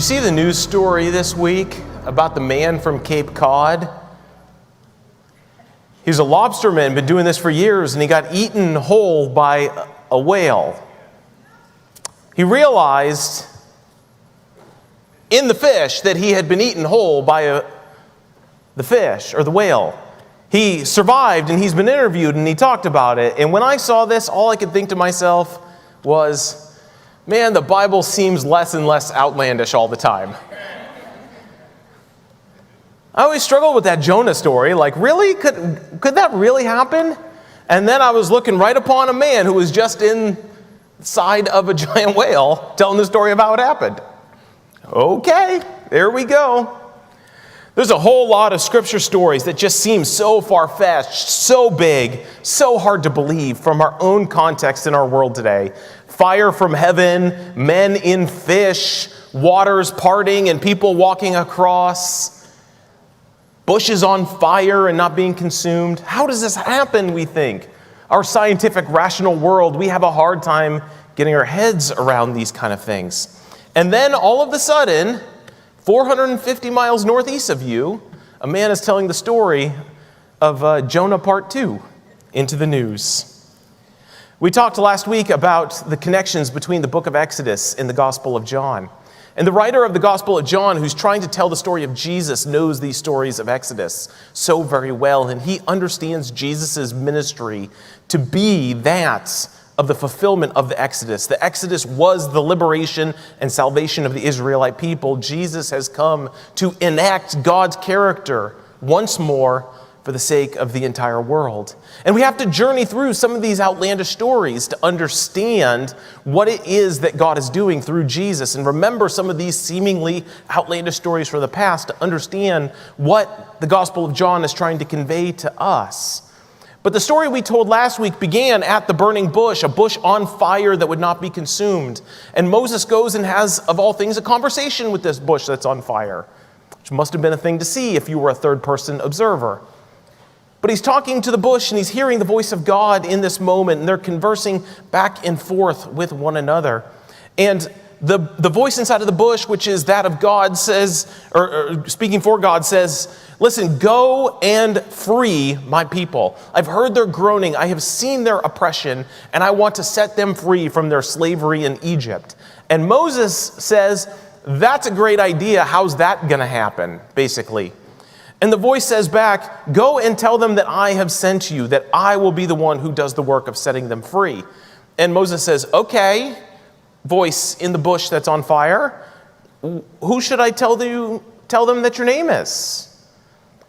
Did you see the news story this week about the man from Cape Cod? He's a lobsterman, been doing this for years, and he got eaten whole by a whale. He realized in the fish that he had been eaten whole by the fish or the whale. He survived, and he's been interviewed, and he talked about it. And when I saw this, all I could think to myself was, man, the Bible seems less and less outlandish all the time. I always struggled with that Jonah story. Like, really? Could that really happen? And then I was looking right upon a man who was just inside of a giant whale telling the story of how it happened. Okay, there we go. There's a whole lot of scripture stories that just seem so far-fetched, so big, so hard to believe from our own context in our world today. Fire from heaven, men in fish, waters parting and people walking across, bushes on fire and not being consumed. How does this happen, we think? Our scientific, rational world, we have a hard time getting our heads around these kind of things. And then all of a sudden, 450 miles northeast of you, a man is telling the story of Jonah Part 2 into the news. We talked last week about the connections between the book of Exodus and the Gospel of John. And the writer of the Gospel of John, who's trying to tell the story of Jesus, knows these stories of Exodus so very well. And he understands Jesus' ministry to be that of the fulfillment of the Exodus. The Exodus was the liberation and salvation of the Israelite people. Jesus has come to enact God's character once more for the sake of the entire world. And we have to journey through some of these outlandish stories to understand what it is that God is doing through Jesus, and remember some of these seemingly outlandish stories from the past to understand what the Gospel of John is trying to convey to us. But the story we told last week began at the burning bush, a bush on fire that would not be consumed. And Moses goes and has, of all things, a conversation with this bush that's on fire, which must have been a thing to see if you were a third-person observer. But he's talking to the bush, and he's hearing the voice of God in this moment, and they're conversing back and forth with one another. And the voice inside of the bush, which is that of God, says, or speaking for God, says, listen, go and free my people. I've heard their groaning. I have seen their oppression, and I want to set them free from their slavery in Egypt. And Moses says, that's a great idea. How's that going to happen, basically? And the voice says back, go and tell them that I have sent you, that I will be the one who does the work of setting them free. And Moses says, okay, voice in the bush that's on fire, who should I tell them that your name is?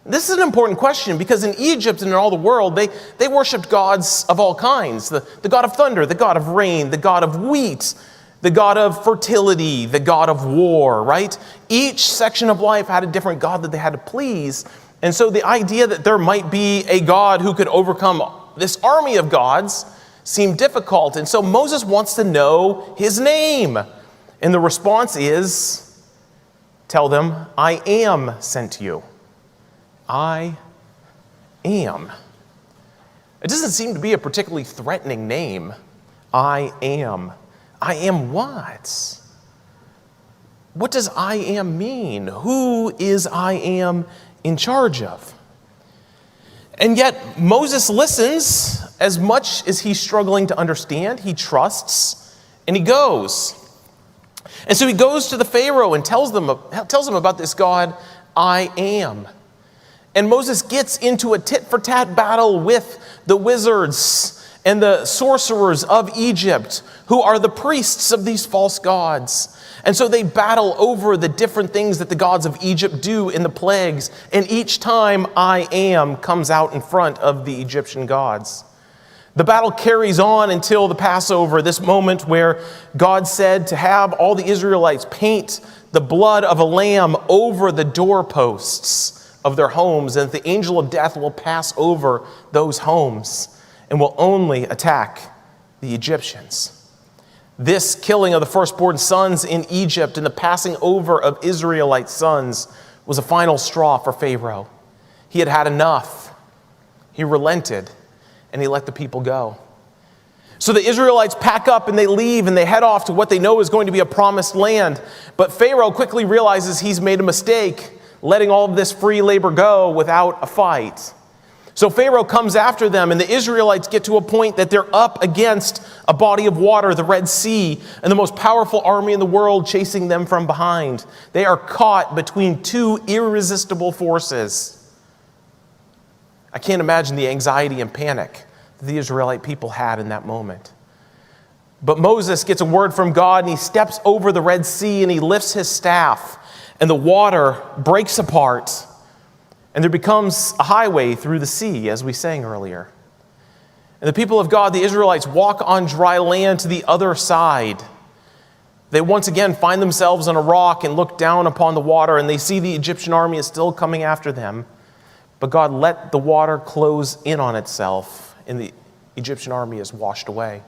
This is an important question because in Egypt and in all the world, they worshipped gods of all kinds. The god of thunder, the god of rain, the god of wheat, the god of fertility, the god of war, right? Each section of life had a different god that they had to please. And so the idea that there might be a God who could overcome this army of gods seemed difficult. And so Moses wants to know his name. And the response is, tell them, I am sent to you. I am. It doesn't seem to be a particularly threatening name. I am. I am what? What does I am mean? Who is I am in charge of? And yet Moses listens as much as he's struggling to understand. He trusts and he goes. And so he goes to the Pharaoh and tells him about this God, I am. And Moses gets into a tit-for-tat battle with the wizards and the sorcerers of Egypt, who are the priests of these false gods. And so they battle over the different things that the gods of Egypt do in the plagues. And each time I am comes out in front of the Egyptian gods. The battle carries on until the Passover, this moment where God said to have all the Israelites paint the blood of a lamb over the doorposts of their homes, and the angel of death will pass over those homes and will only attack the Egyptians. This killing of the firstborn sons in Egypt and the passing over of Israelite sons was a final straw for Pharaoh. He had had enough. He relented, and he let the people go. So the Israelites pack up and they leave and they head off to what they know is going to be a promised land. But Pharaoh quickly realizes he's made a mistake, letting all of this free labor go without a fight. So Pharaoh comes after them, and the Israelites get to a point that they're up against a body of water, the Red Sea, and the most powerful army in the world chasing them from behind. They are caught between two irresistible forces. I can't imagine the anxiety and panic that the Israelite people had in that moment. But Moses gets a word from God, and he steps over the Red Sea, and he lifts his staff, and the water breaks apart. And there becomes a highway through the sea, as we sang earlier. And the people of God, the Israelites, walk on dry land to the other side. They once again find themselves on a rock and look down upon the water, and they see the Egyptian army is still coming after them. But God let the water close in on itself, and the Egyptian army is washed away.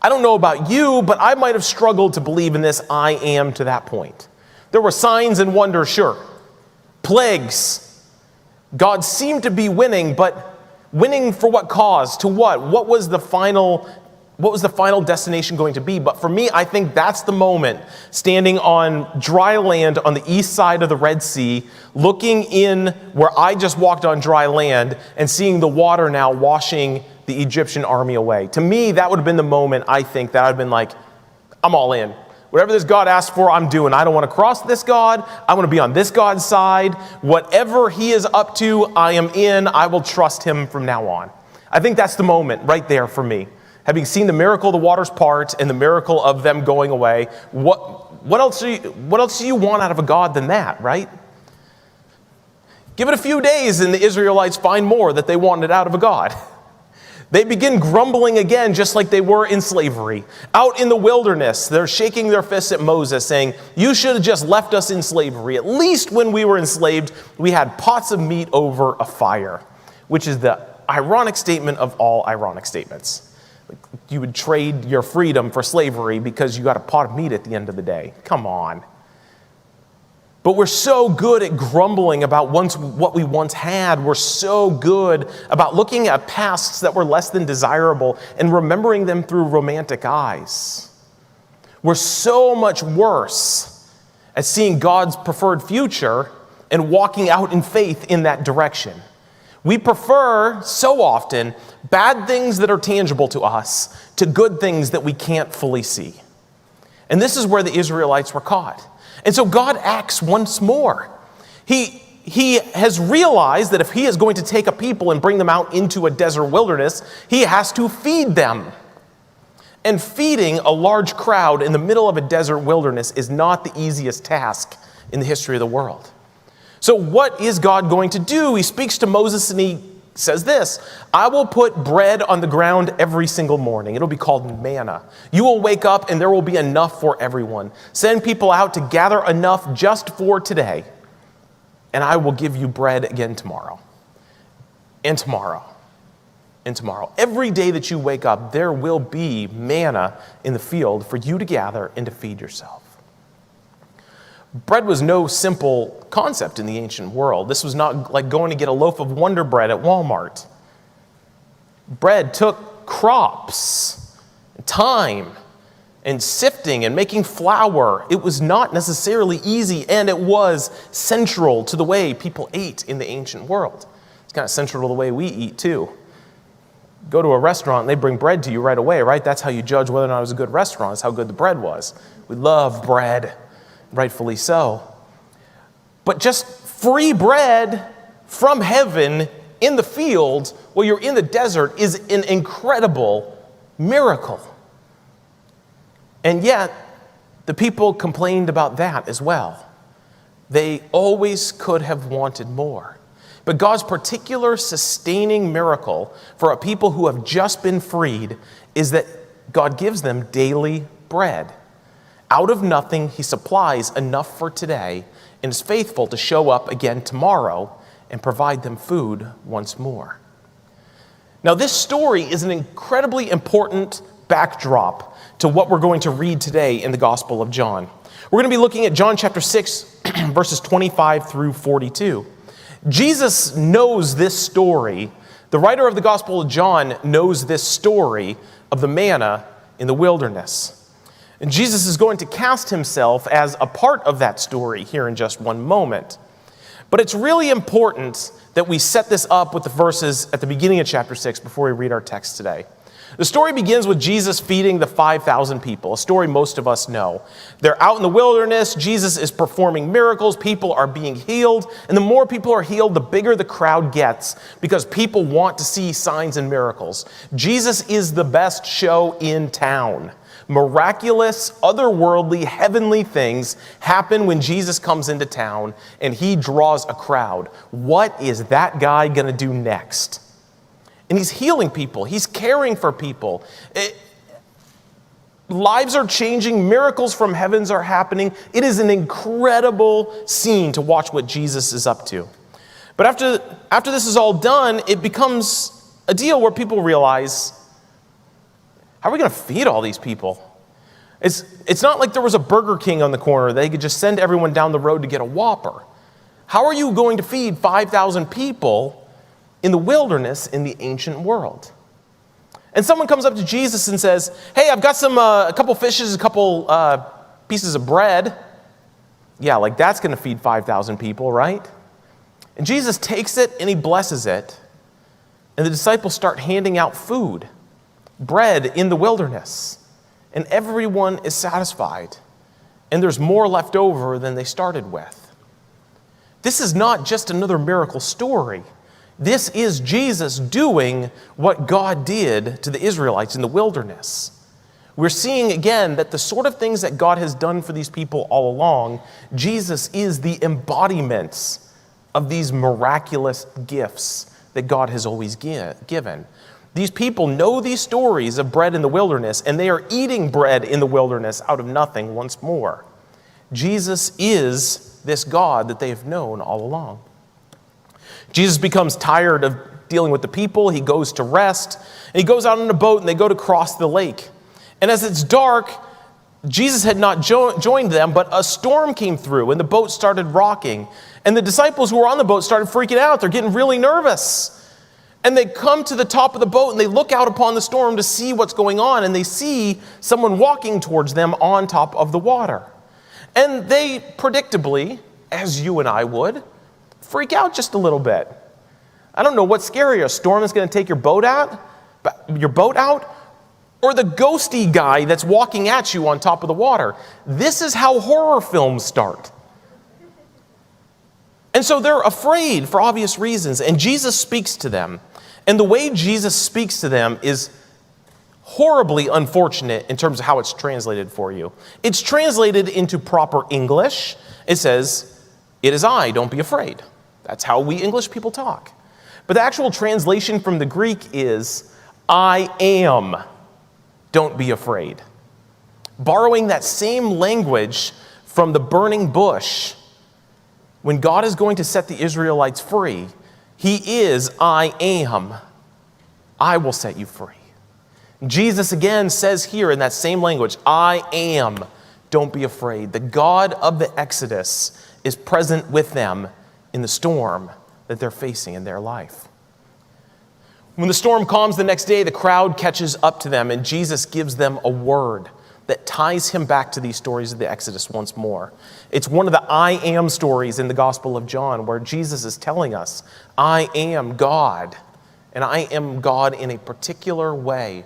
I don't know about you, but I might have struggled to believe in this I am to that point. There were signs and wonders, sure. Plagues. God seemed to be winning, but winning for what cause? To what? What was the final destination going to be? But for me, I think that's the moment, standing on dry land on the east side of the Red Sea, looking in where I just walked on dry land and seeing the water now washing the Egyptian army away. To me, that would have been the moment, I think, that I'd been like, I'm all in. Whatever this God asks for, I'm doing. I don't want to cross this God. I want to be on this God's side. Whatever he is up to, I am in. I will trust him from now on. I think that's the moment right there for me. Having seen the miracle of the waters part and the miracle of them going away, what else do you want out of a God than that, right? Give it a few days and the Israelites find more that they wanted out of a God. They begin grumbling again, just like they were in slavery. Out in the wilderness, they're shaking their fists at Moses, saying, you should have just left us in slavery. At least when we were enslaved, we had pots of meat over a fire, which is the ironic statement of all ironic statements. You would trade your freedom for slavery because you got a pot of meat at the end of the day. Come on. But we're so good at grumbling about what we once had. We're so good about looking at pasts that were less than desirable and remembering them through romantic eyes. We're so much worse at seeing God's preferred future and walking out in faith in that direction. We prefer, so often, bad things that are tangible to us to good things that we can't fully see. And this is where the Israelites were caught. And so God acts once more. He has realized that if he is going to take a people and bring them out into a desert wilderness, he has to feed them. And feeding a large crowd in the middle of a desert wilderness is not the easiest task in the history of the world. So what is God going to do? He speaks to Moses and he says this, I will put bread on the ground every single morning. It'll be called manna. You will wake up and there will be enough for everyone. Send people out to gather enough just for today. And I will give you bread again tomorrow. And tomorrow. And tomorrow. Every day that you wake up, there will be manna in the field for you to gather and to feed yourself. Bread was no simple concept in the ancient world. This was not like going to get a loaf of Wonder Bread at Walmart. Bread took crops, time, and sifting and making flour. It was not necessarily easy, and it was central to the way people ate in the ancient world. It's kind of central to the way we eat too. Go to a restaurant and they bring bread to you right away, right? That's how you judge whether or not it was a good restaurant, is how good the bread was. We love bread. Rightfully so. But just free bread from heaven in the field while you're in the desert is an incredible miracle. And yet, the people complained about that as well. They always could have wanted more. But God's particular sustaining miracle for a people who have just been freed is that God gives them daily bread. Out of nothing, he supplies enough for today and is faithful to show up again tomorrow and provide them food once more. Now, this story is an incredibly important backdrop to what we're going to read today in the Gospel of John. We're going to be looking at John chapter 6, verses 25 through 42. Jesus knows this story The writer of the Gospel of John knows this story of the manna in the wilderness. And Jesus is going to cast himself as a part of that story here in just one moment. But it's really important that we set this up with the verses at the beginning of chapter 6 before we read our text today. The story begins with Jesus feeding the 5,000 people, a story most of us know. They're out in the wilderness, Jesus is performing miracles, people are being healed, and the more people are healed, the bigger the crowd gets because people want to see signs and miracles. Jesus is the best show in town. Miraculous, otherworldly, heavenly things happen when Jesus comes into town and he draws a crowd. What is that guy going to do next? And he's healing people. He's caring for people. Lives are changing. Miracles from heavens are happening. It is an incredible scene to watch what Jesus is up to. But after this is all done, it becomes a deal where people realize, how are we going to feed all these people? It's not like there was a Burger King on the corner. They could just send everyone down the road to get a Whopper. How are you going to feed 5,000 people in the wilderness in the ancient world? And someone comes up to Jesus and says, hey, I've got a couple fishes, a couple pieces of bread. Yeah, like that's going to feed 5,000 people, right? And Jesus takes it and he blesses it. And the disciples start handing out food, bread in the wilderness. And everyone is satisfied. And there's more left over than they started with. This is not just another miracle story. This is Jesus doing what God did to the Israelites in the wilderness. We're seeing again that the sort of things that God has done for these people all along, Jesus is the embodiment of these miraculous gifts that God has always given. These people know these stories of bread in the wilderness, and they are eating bread in the wilderness out of nothing once more. Jesus is this God that they have known all along. Jesus becomes tired of dealing with the people. He goes to rest, and he goes out on a boat, and they go to cross the lake. And as it's dark, Jesus had not joined them, but a storm came through, and the boat started rocking. And the disciples who were on the boat started freaking out. They're getting really nervous. And they come to the top of the boat, and they look out upon the storm to see what's going on, and they see someone walking towards them on top of the water. And they predictably, as you and I would, freak out just a little bit. I don't know what's scarier, a storm that's going to take your boat out, or the ghosty guy that's walking at you on top of the water. This is how horror films start. And so they're afraid for obvious reasons, and Jesus speaks to them. And the way Jesus speaks to them is horribly unfortunate in terms of how it's translated for you. It's translated into proper English. It says, "It is I, don't be afraid." That's how we English people talk. But the actual translation from the Greek is, "I am, don't be afraid." Borrowing that same language from the burning bush, when God is going to set the Israelites free, he is, "I am. I will set you free." Jesus again says here in that same language, "I am. Don't be afraid." The God of the Exodus is present with them in the storm that they're facing in their life. When the storm calms the next day, the crowd catches up to them, and Jesus gives them a word that ties him back to these stories of the Exodus once more. It's one of the I am stories in the Gospel of John, where Jesus is telling us, "I am God, and I am God in a particular way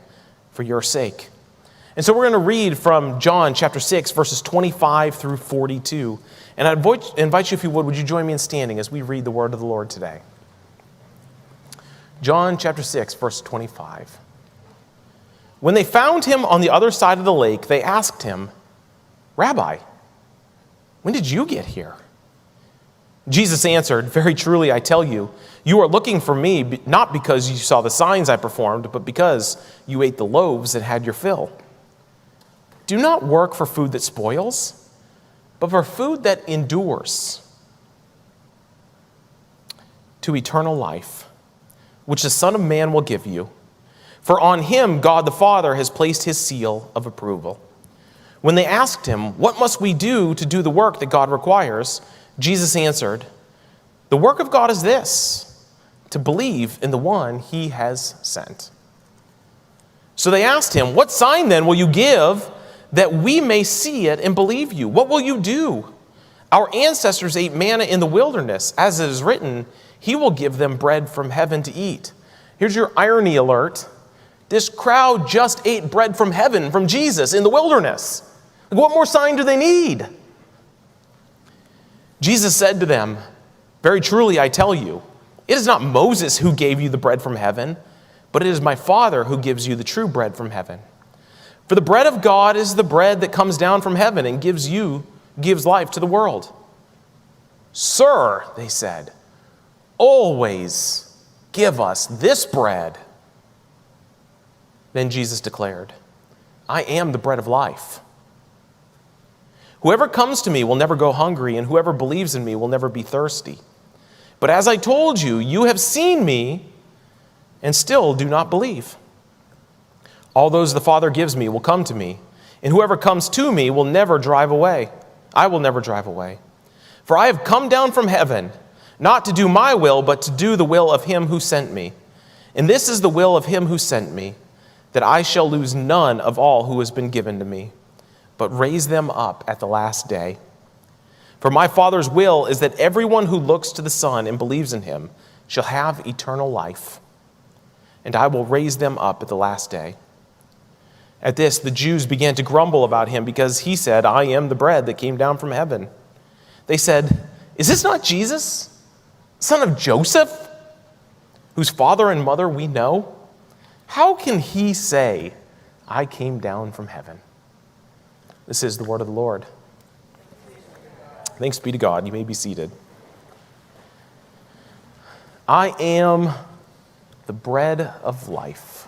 for your sake." And so we're going to read from John chapter 6, verses 25 through 42. And I invite you, if you would you join me in standing as we read the word of the Lord today? John chapter 6, verse 25. When they found him on the other side of the lake, they asked him, "Rabbi, when did you get here?" Jesus answered, "Very truly I tell you, you are looking for me not because you saw the signs I performed, but because you ate the loaves and had your fill. Do not work for food that spoils, but for food that endures to eternal life, which the Son of Man will give you. For on him God the Father has placed his seal of approval." When they asked him, "What must we do to do the work that God requires?" Jesus answered, "The work of God is this, to believe in the one he has sent. So they asked him, "What sign then will you give that we may see it and believe you? What will you do? Our ancestors ate manna in the wilderness. As it is written, he will give them bread from heaven to eat." Here's your irony alert. This crowd just ate bread from heaven, from Jesus in the wilderness. What more sign do they need? Jesus said to them, "Very truly I tell you, it is not Moses who gave you the bread from heaven, but it is my Father who gives you the true bread from heaven. For the bread of God is the bread that comes down from heaven and gives life to the world." "Sir," they said, "always give us this bread." Then Jesus declared, "I am the bread of life. Whoever comes to me will never go hungry, and whoever believes in me will never be thirsty. But as I told you, you have seen me and still do not believe. All those the Father gives me will come to me, and whoever comes to me will never drive away. I will never drive away. For I have come down from heaven, not to do my will, but to do the will of him who sent me. And this is the will of him who sent me, that I shall lose none of all who has been given to me, but raise them up at the last day. For my Father's will is that everyone who looks to the Son and believes in him shall have eternal life, and I will raise them up at the last day." At this, the Jews began to grumble about him because he said, "I am the bread that came down from heaven." They said, "Is this not Jesus, son of Joseph, whose father and mother we know? How can he say, 'I came down from heaven'?" This is the word of the Lord. Thanks be to God. You may be seated. I am the bread of life.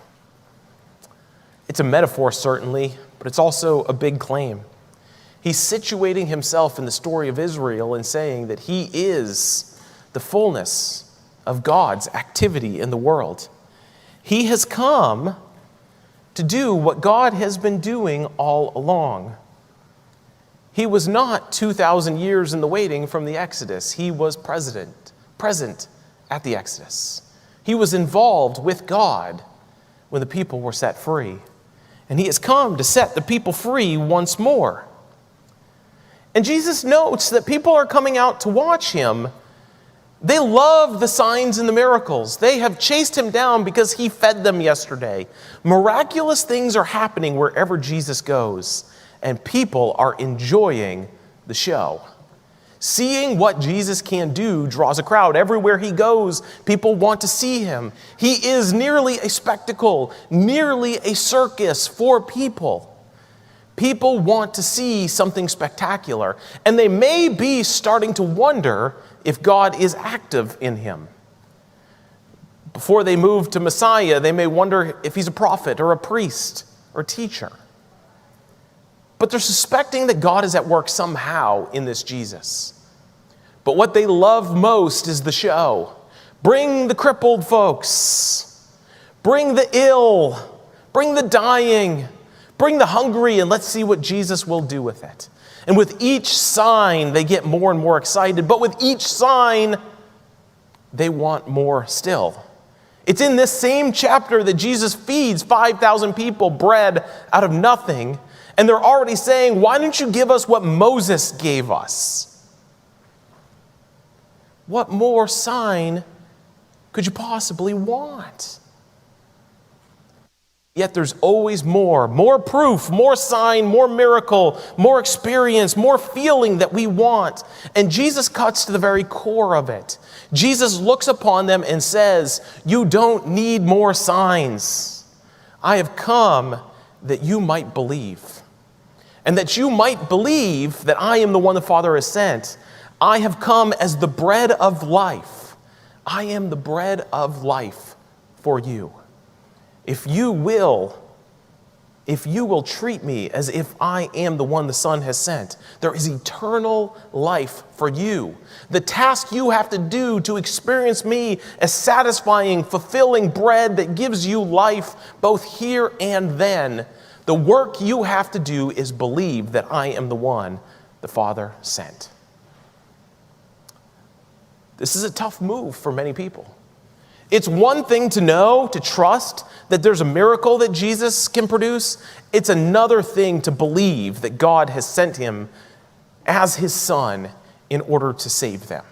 It's a metaphor, certainly, but it's also a big claim. He's situating himself in the story of Israel and saying that he is the fullness of God's activity in the world. He has come to do what God has been doing all along. He was not 2,000 years in the waiting from the Exodus. He was present at the Exodus. He was involved with God when the people were set free. And he has come to set the people free once more. And Jesus notes that people are coming out to watch him. They love the signs and the miracles. They have chased him down because he fed them yesterday. Miraculous things are happening wherever Jesus goes, and people are enjoying the show. Seeing what Jesus can do draws a crowd. Everywhere he goes, people want to see him. He is nearly a spectacle, nearly a circus for people. People want to see something spectacular, and they may be starting to wonder if God is active in him. Before they move to Messiah, they may wonder if he's a prophet or a priest or teacher. But they're suspecting that God is at work somehow in this Jesus. But what they love most is the show. Bring the crippled folks. Bring the ill. Bring the dying. Bring the hungry, and let's see what Jesus will do with it. And with each sign, they get more and more excited. But with each sign, they want more still. It's in this same chapter that Jesus feeds 5,000 people bread out of nothing. And they're already saying, "Why don't you give us what Moses gave us?" What more sign could you possibly want? Yet there's always more proof, more sign, more miracle, more experience, more feeling that we want. And Jesus cuts to the very core of it. Jesus looks upon them and says, "You don't need more signs. I have come that you might believe. And that you might believe that I am the one the Father has sent. I have come as the bread of life. I am the bread of life for you. If you will treat me as if I am the one the Son has sent, there is eternal life for you. The task you have to do to experience me as satisfying, fulfilling bread that gives you life both here and then, the work you have to do is believe that I am the one the Father sent." This is a tough move for many people. It's one thing to know, to trust that there's a miracle that Jesus can produce. It's another thing to believe that God has sent him as his son in order to save them.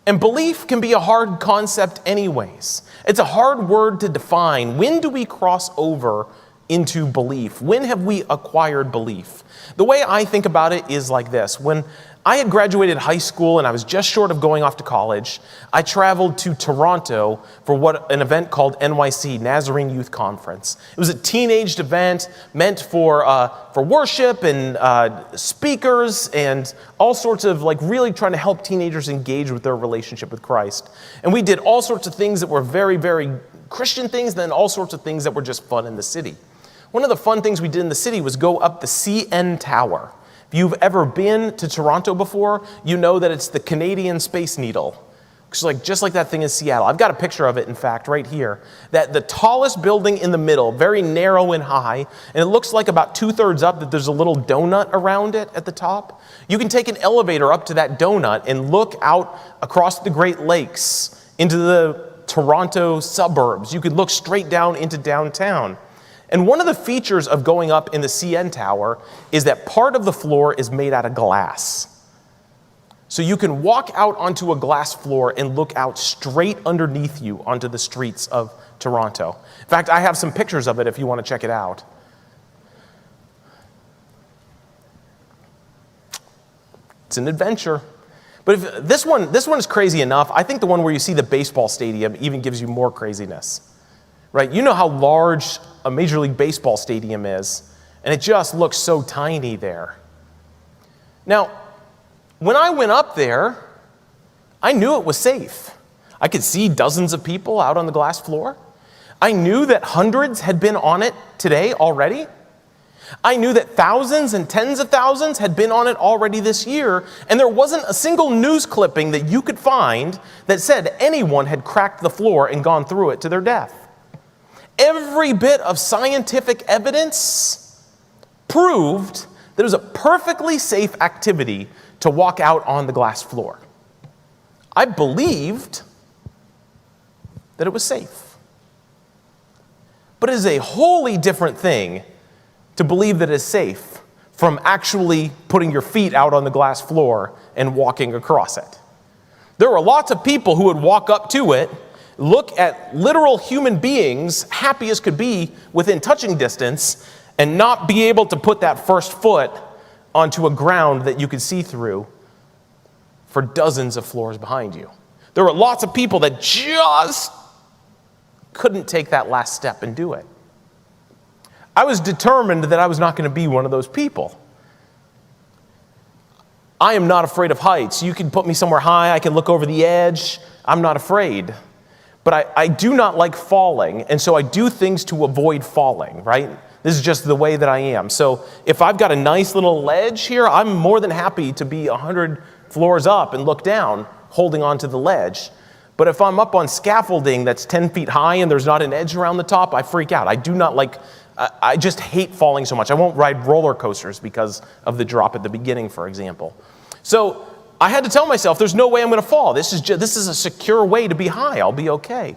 And belief can be a hard concept anyways. It's a hard word to define. When do we cross over into belief? When have we acquired belief? The way I think about it is like this. When I had graduated high school and I was just short of going off to college, I traveled to Toronto for an event called NYC, Nazarene Youth Conference. It was a teenaged event meant for worship and speakers and all sorts of really trying to help teenagers engage with their relationship with Christ. And we did all sorts of things that were very, very Christian things, and then all sorts of things that were just fun in the city. One of the fun things we did in the city was go up the CN Tower. If you've ever been to Toronto before, you know that it's the Canadian Space Needle. It's just like that thing in Seattle. I've got a picture of it, in fact, right here. That the tallest building in the middle, very narrow and high, and it looks like about 2/3 up that there's a little donut around it at the top. You can take an elevator up to that donut and look out across the Great Lakes into the Toronto suburbs. You could look straight down into downtown. And one of the features of going up in the CN Tower is that part of the floor is made out of glass. So you can walk out onto a glass floor and look out straight underneath you onto the streets of Toronto. In fact, I have some pictures of it if you want to check it out. It's an adventure. But if this one is crazy enough. I think the one where you see the baseball stadium even gives you more craziness. Right? You know how large a Major League Baseball stadium is, and it just looks so tiny there. Now, when I went up there, I knew it was safe. I could see dozens of people out on the glass floor. I knew that hundreds had been on it today already. I knew that thousands and tens of thousands had been on it already this year, and there wasn't a single news clipping that you could find that said anyone had cracked the floor and gone through it to their death. Every bit of scientific evidence proved that it was a perfectly safe activity to walk out on the glass floor. I believed that it was safe. But it is a wholly different thing to believe that it is safe from actually putting your feet out on the glass floor and walking across it. There were lots of people who would walk up to it, look at literal human beings, happy as could be within touching distance, and not be able to put that first foot onto a ground that you could see through for dozens of floors behind you. There were lots of people that just couldn't take that last step and do it. I was determined that I was not going to be one of those people. I am not afraid of heights. You can put me somewhere high, I can look over the edge. I'm not afraid. But I do not like falling, and so I do things to avoid falling, right? This is just the way that I am. So if I've got a nice little ledge here, I'm more than happy to be 100 floors up and look down, holding onto the ledge. But if I'm up on scaffolding that's 10 feet high and there's not an edge around the top, I freak out. I do not like, I just hate falling so much. I won't ride roller coasters because of the drop at the beginning, for example. So I had to tell myself, there's no way I'm going to fall. This is a secure way to be high. I'll be okay.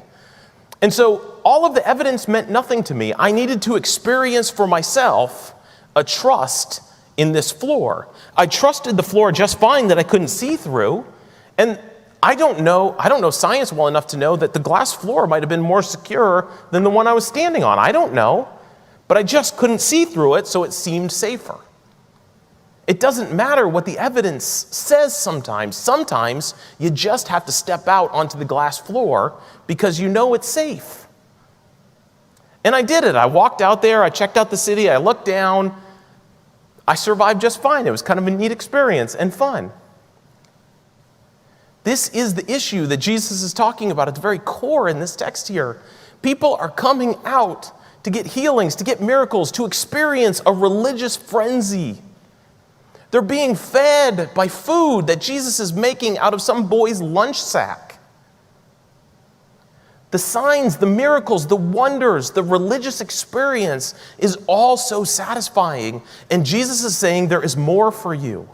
And so all of the evidence meant nothing to me. I needed to experience for myself a trust in this floor. I trusted the floor just fine that I couldn't see through. And I don't know science well enough to know that the glass floor might have been more secure than the one I was standing on. I don't know. But I just couldn't see through it, so it seemed safer. It doesn't matter what the evidence says sometimes. Sometimes you just have to step out onto the glass floor because you know it's safe. And I did it. I walked out there, I checked out the city, I looked down. I survived just fine. It was kind of a neat experience and fun. This is the issue that Jesus is talking about at the very core in this text here. People are coming out to get healings, to get miracles, to experience a religious frenzy. They're being fed by food that Jesus is making out of some boy's lunch sack. The signs, the miracles, the wonders, the religious experience is all so satisfying. And Jesus is saying there is more for you.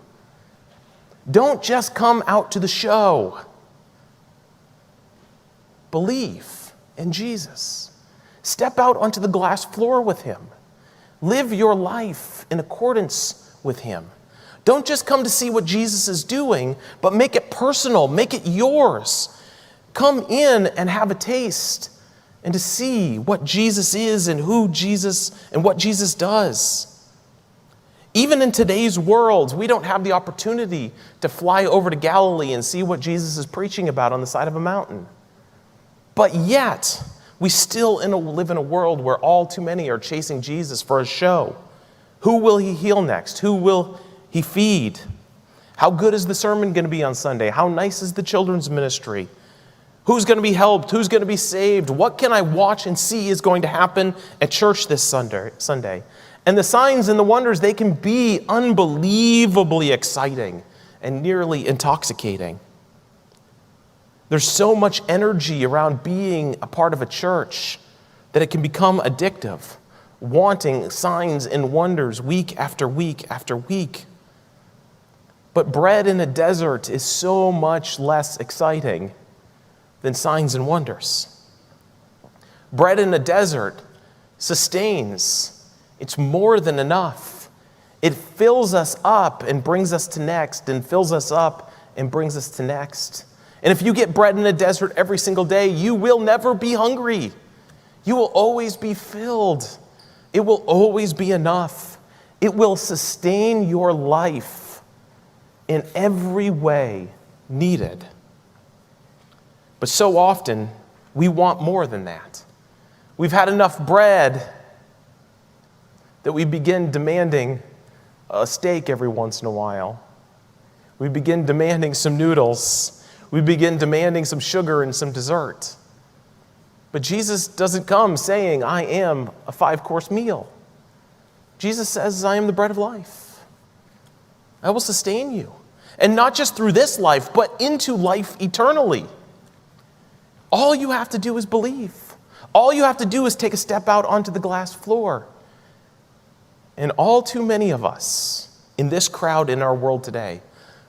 Don't just come out to the show. Believe in Jesus. Step out onto the glass floor with him. Live your life in accordance with him. Don't just come to see what Jesus is doing, but make it personal, make it yours. Come in and have a taste and to see what Jesus is and who Jesus and what Jesus does. Even in today's world, we don't have the opportunity to fly over to Galilee and see what Jesus is preaching about on the side of a mountain. But yet, we still live in a world where all too many are chasing Jesus for a show. Who will he heal next? Who will he feed? How good is the sermon going to be on Sunday? How nice is the children's ministry? Who's going to be helped? Who's going to be saved? What can I watch and see is going to happen at church this Sunday? And the signs and the wonders, they can be unbelievably exciting and nearly intoxicating. There's so much energy around being a part of a church that it can become addictive, wanting signs and wonders week after week after week. But bread in a desert is so much less exciting than signs and wonders. Bread in a desert sustains. It's more than enough. It fills us up and brings us to next, and fills us up and brings us to next. And if you get bread in a desert every single day, you will never be hungry. You will always be filled. It will always be enough. It will sustain your life in every way needed. But so often, we want more than that. We've had enough bread that we begin demanding a steak every once in a while. We begin demanding some noodles. We begin demanding some sugar and some dessert. But Jesus doesn't come saying, I am a 5-course meal. Jesus says, I am the bread of life. I will sustain you. And not just through this life, but into life eternally. All you have to do is believe. All you have to do is take a step out onto the glass floor. And all too many of us in this crowd in our world today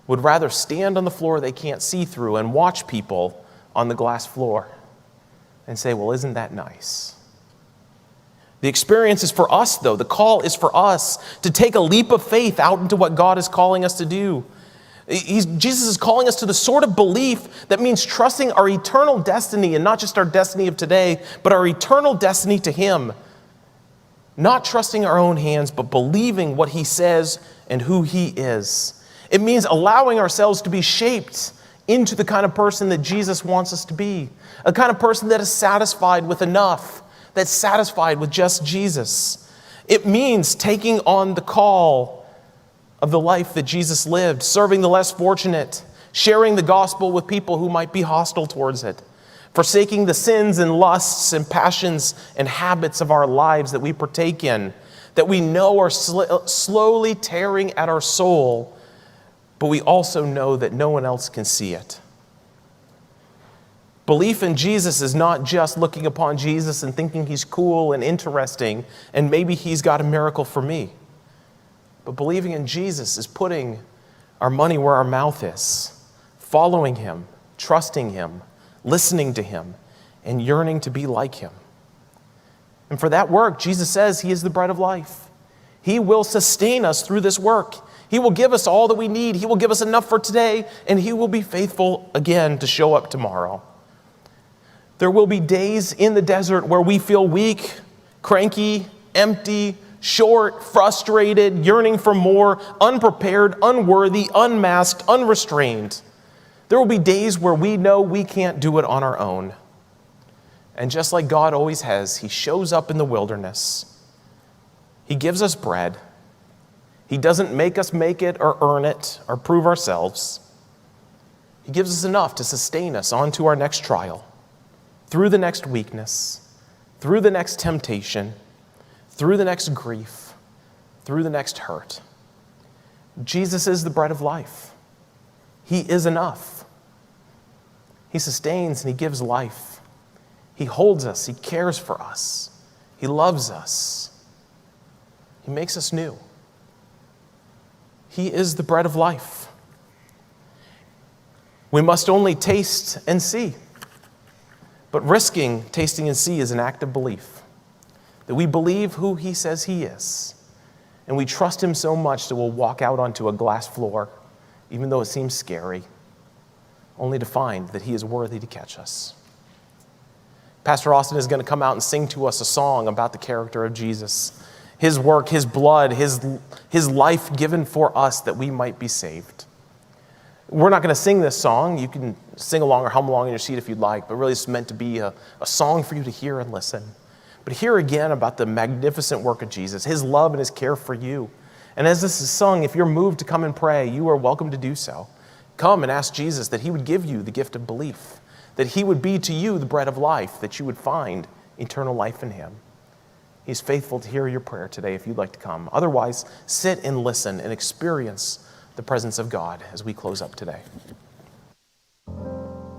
would rather stand on the floor they can't see through and watch people on the glass floor and say, well, isn't that nice? The experience is for us, though. The call is for us to take a leap of faith out into what God is calling us to do. Jesus is calling us to the sort of belief that means trusting our eternal destiny, and not just our destiny of today, but our eternal destiny to him. Not trusting our own hands, but believing what he says and who he is. It means allowing ourselves to be shaped into the kind of person that Jesus wants us to be. A kind of person that is satisfied with enough, that's satisfied with just Jesus. It means taking on the call of the life that Jesus lived, serving the less fortunate, sharing the gospel with people who might be hostile towards it, forsaking the sins and lusts and passions and habits of our lives that we partake in, that we know are slowly tearing at our soul, but we also know that no one else can see it. Belief in Jesus is not just looking upon Jesus and thinking he's cool and interesting, and maybe he's got a miracle for me. But believing in Jesus is putting our money where our mouth is, following him, trusting him, listening to him, and yearning to be like him. And for that work, Jesus says he is the bread of life. He will sustain us through this work. He will give us all that we need. He will give us enough for today, and he will be faithful again to show up tomorrow. There will be days in the desert where we feel weak, cranky, empty, short, frustrated, yearning for more, unprepared, unworthy, unmasked, unrestrained. There will be days where we know we can't do it on our own. And just like God always has, he shows up in the wilderness. He gives us bread. He doesn't make us make it or earn it or prove ourselves. He gives us enough to sustain us onto our next trial, through the next weakness, through the next temptation, through the next grief, through the next hurt. Jesus is the bread of life. He is enough. He sustains and he gives life. He holds us. He cares for us. He loves us. He makes us new. He is the bread of life. We must only taste and see. But risking tasting and see is an act of belief, that we believe who he says he is, and we trust him so much that we'll walk out onto a glass floor, even though it seems scary, only to find that he is worthy to catch us. Pastor Austin is going to come out and sing to us a song about the character of Jesus, his work, his blood, his life given for us that we might be saved. We're not going to sing this song. You can sing along or hum along in your seat if you'd like, but really it's meant to be a song for you to hear and listen. But hear again about the magnificent work of Jesus, his love and his care for you. And as this is sung, if you're moved to come and pray, you are welcome to do so. Come and ask Jesus that he would give you the gift of belief, that he would be to you the bread of life, that you would find eternal life in him. He's faithful to hear your prayer today if you'd like to come. Otherwise, sit and listen and experience the presence of God as we close up today.